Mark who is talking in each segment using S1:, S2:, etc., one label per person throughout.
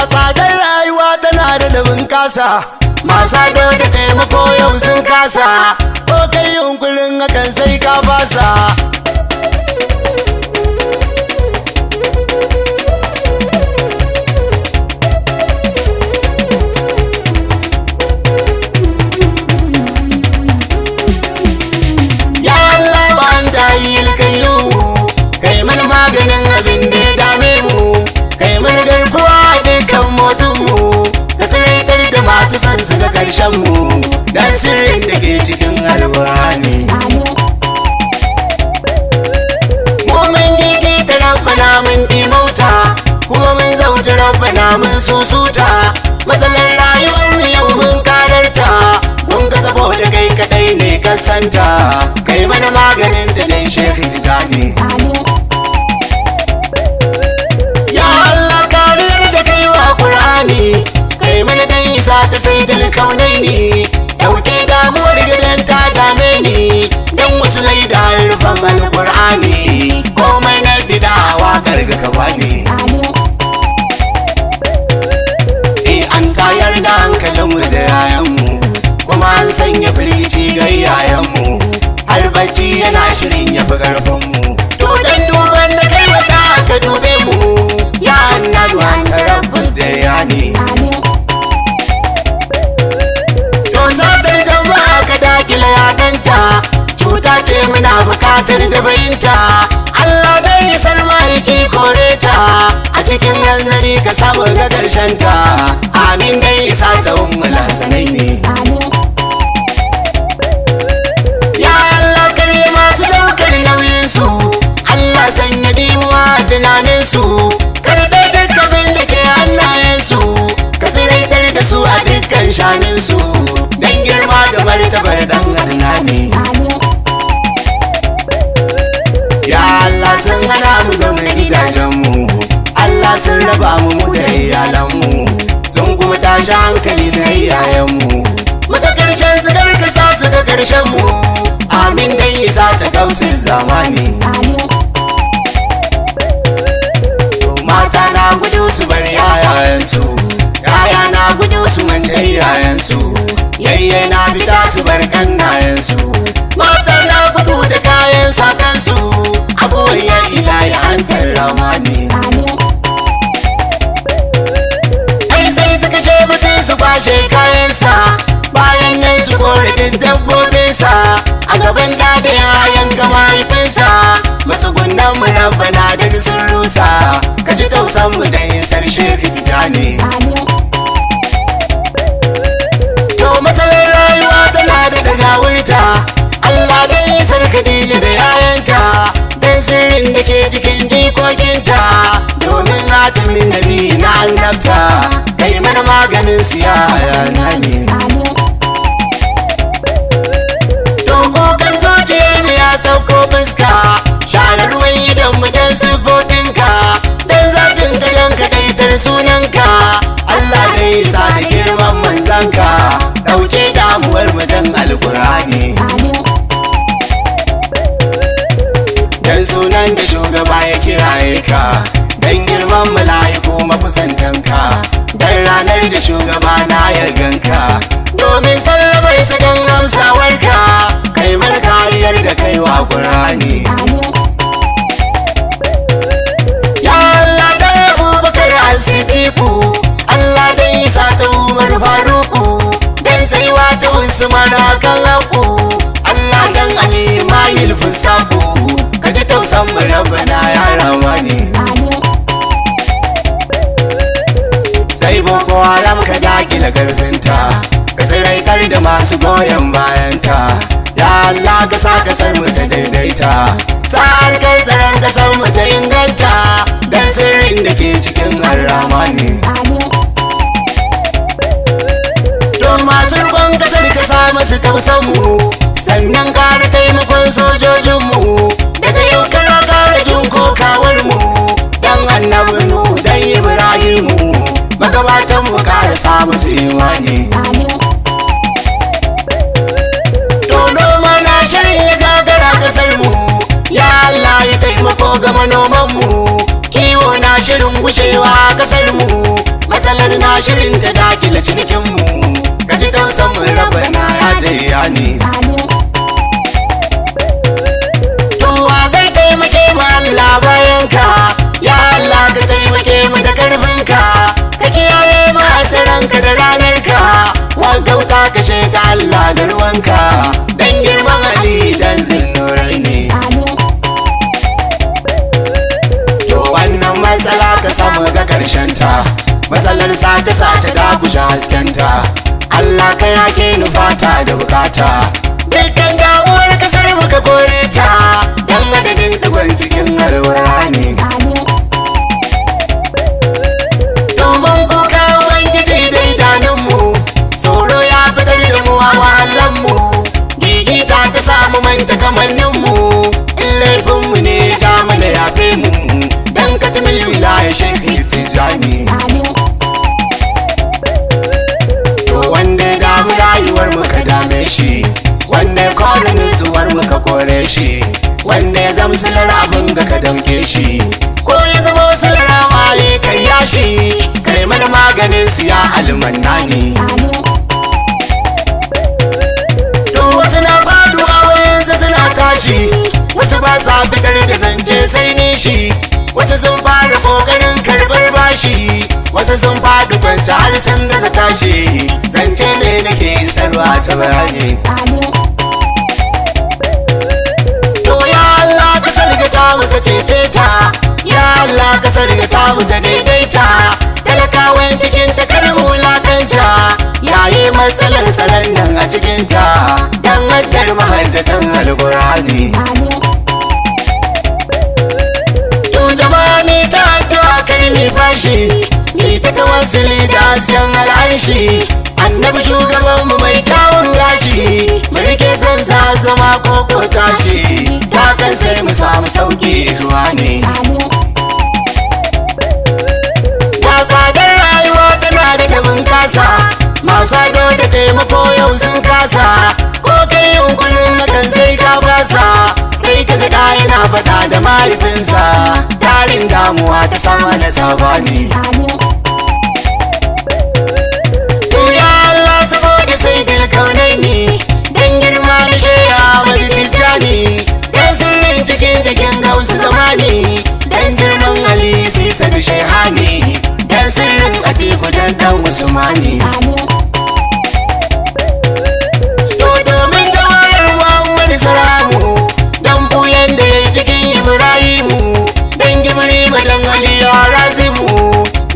S1: tsadar rayuwa tana da bunkasa, masu ado da taimako yau sun kasa, ko kai yunkurin hakan sai ka fasa. Ya Allah wa anta hayyul qayyum, kai mana maganin abin da ya dame mu, kai mana garkuwa dukkan motsin mu, ka tsiraitar da masu son su ga karshen mu, dan sirrin da ke cikin alƙur'ani. Mu mun gigita rabbana mun dimauta, kuma mun zauce rabbana mun susuta, matsalar rayuwar mu yau mun kararta, mun ga saboda kai kadai ne ka santa, kai mana maganin da dan Sheikh Tijani. Ya Allah kariyar da kai wa Qur'ani, kai mana dan isa ta saidal kaunaini, dauke damuwar gidan ta dame ni, dan wasu laida rufan alqur'ani, komai na bidawa karga ka bani. An tayar da hankalinmu da yayanmu, kuma an sanya firgici ga iyayenmu, har bacci yana shirin ya fi ƙarfinmu, to dan duban da kai wata ka dube mu, ya annadu an rabbul dayani. To satar jama'a ka dakila yadanta, cuta ce muna bukatar da bayinta, Allah dai ya san mahaifi kore ta, a cikin hanzari ka samu ga ƙarshen ta, amin dai isa ta ummul hasanai ne. Ya Allah kare masu daukar nauyin su, Allah sanya dimuwa a tunanin su, karɓe duk abin da ke hannayen su, ka tsiraitar da su a dukkan shanin su, dan girma da martabar dan adnani. Ya Allah sun hana mu zama gidajenmu, Allah sun raba mu da iyalanmu, sun kuma tashi hankali na iyayenmu, muka karshen su karkasa su ga karshen mu, amin dan isa ta kausin zamani. Mata na gudu su bar yayayensu, yaya na gudu su manta iyayensu, yayye na fita su bar kannayensu, mata na gudu da kayan sakansu, abuwar ya ilahi hantar ramani. Ai sai suka ce mutum su kwashe kayansa, bayan nan su korafin dabbobinsa, a gaban da yayan ga mahaifinsa, matsugunan mu rabbana da sun rusa, ka ji tausan mu da yin sarshe Tijani. To matsalar rayuwa tana da dagawurta, Allah don yi sarkadija da yayanta, dan sirrin da ke cikin jikokinta, domin hatimin nabi na annabta, kai mana maganin siya yanani. Dokokan zuciyar mu ya sauko fuska, share ruwan idan mu dan sifofinka, dan zatin ka dan kadaitar sunanka, Allah dai sa da girman manzanka, dauke damuwar mu dan alqur'ani. Dan sunan da shugaba ya kiraye ka, dan girman mala'iku makusantanka, dan ranar da shugaba na ya ganka, domin sallamar sa dan amsawarka, kai mana kariyar da kai wa Qur'ani. Ya Allah dan Abubakar As-Siddiqu, Allah dan Isa ta Umar Faruku, dan saiwa ta Usman kan haku, Allah dan Ali Mahil Fusaku, ka ji tausan mu rabbana ya ramani. Sai Boko Haram ka dakila karfinta, ka tsiraitar da masu goyon bayanta, ya Allah ka sa kasar mu ta daidaita, sa'ar kai tsaron kasar mu ta inganta, dan sirrin da ke cikin Ar-Rahmani. To masu rukon kasar ka sa masu tausan mu, sannan kare taimakon sojojinmu, daga yau kana kare jin kokawar mu, dan annabi Nuhu dan Ibrahimu, magabatan mu kare sa musu imani. To noma na shirin ya gagara kasar mu, ya Allah ya taimako ga manoman mu, kiwo na shirin gushewa kasar mu, matsala wuta kashe ta Allah da ruwanka dan girman Ali dan zinnurai ne. To wannan matsala ka samu ga karshen ta, matsalar sace da gushe haskenta. Allah ka yake nufata da bukata, dukkan damuwar kasar muka kore ta dan adadin digon cikin alwara ne. Domin kuka ubangiji da idanunmu, tsoro ya fitar da mu a wahalanmu, gigita ta samu manta kamanninmu, in laifinmu ne ja mana yafe mu dan katamil wilaya shekhi tijani. Wanda ya damu rayuwar muka dame shi, wanda ya kore nutsuwar muka kore shi, wanda ya zama silar abin ga ka damke shi, ko ya zama silar waye karya shi, kai mana maganin siya almannani. To wasu na faduwa wayansu suna tashi, wasu ba sa fitar da zance sai nishi, wasu sun fara kokarin karbar bashi, wasu sun faɗi kwanta har sun gaza tashi, zance ne nake isarwa ta bayani. To ya Allah ka sargata mu ka cece ta, ya Allah ka sargata mu ta daidaita, talakawan cikin ta kar mu wulakanta, yayi matsalar salon nan a cikinta dan haddar mahaddatan alqur'ani. To jama'a mi ta addu'a kar mi fashi, ni ta tawassuli da asiyan al'arshi, annabi shugabanmu mai kyawun gashi, mu rike zan sa zama koko tashi, hakan sai mu samu sauki ruwa ne. Ya tsadar rayuwa tana da gabin kasa, masu ado da taimako yau sun kasa, ko kai yunkurin hakan sai ka basa, sai ka ga yana faɗa da mahaifinsa, tarin damuwa ta sama da sabani. Sai dilkaunai ne dan girma da shaya mai tijjani, dan sirrin cikin jikin gausu zamani, dan girman Ali Sisa da Shehani, dan sirrin Atiku dan Usmani. To domin dawayar Muhammad Salamu, dan buyan da yayi cikin Ibrahimu, dan Gibrima dan Ali Razimu,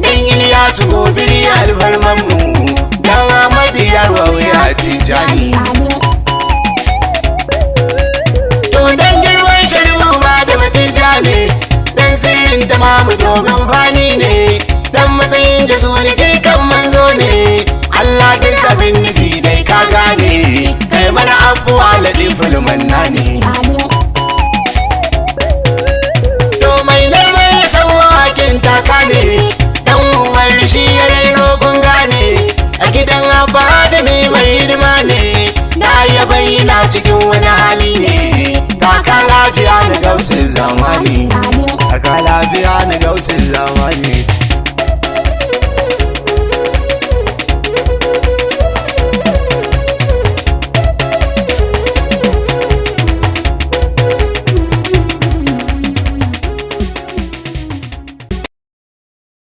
S1: dan Ilyasu gobiri alfarmanmu, dan Ahmad yarwa wuya Tijani. To dan girman shari'u ba da Tijani, dan sirrin tamamu domin fani ne, dan matsayin jazuli kan manzo ne, Allah duk abin nufi dai ka gane, kai mana abuwa ladiful mannani. To mai neman ya san wakin taka ne, dan umar shi ya rairo kun gane, a gidan abba da mai hidima ne, na ya bayyana cikin wani hali ne, kaka lafiya na gausin zamani, kaka lafiya na gausin zamani.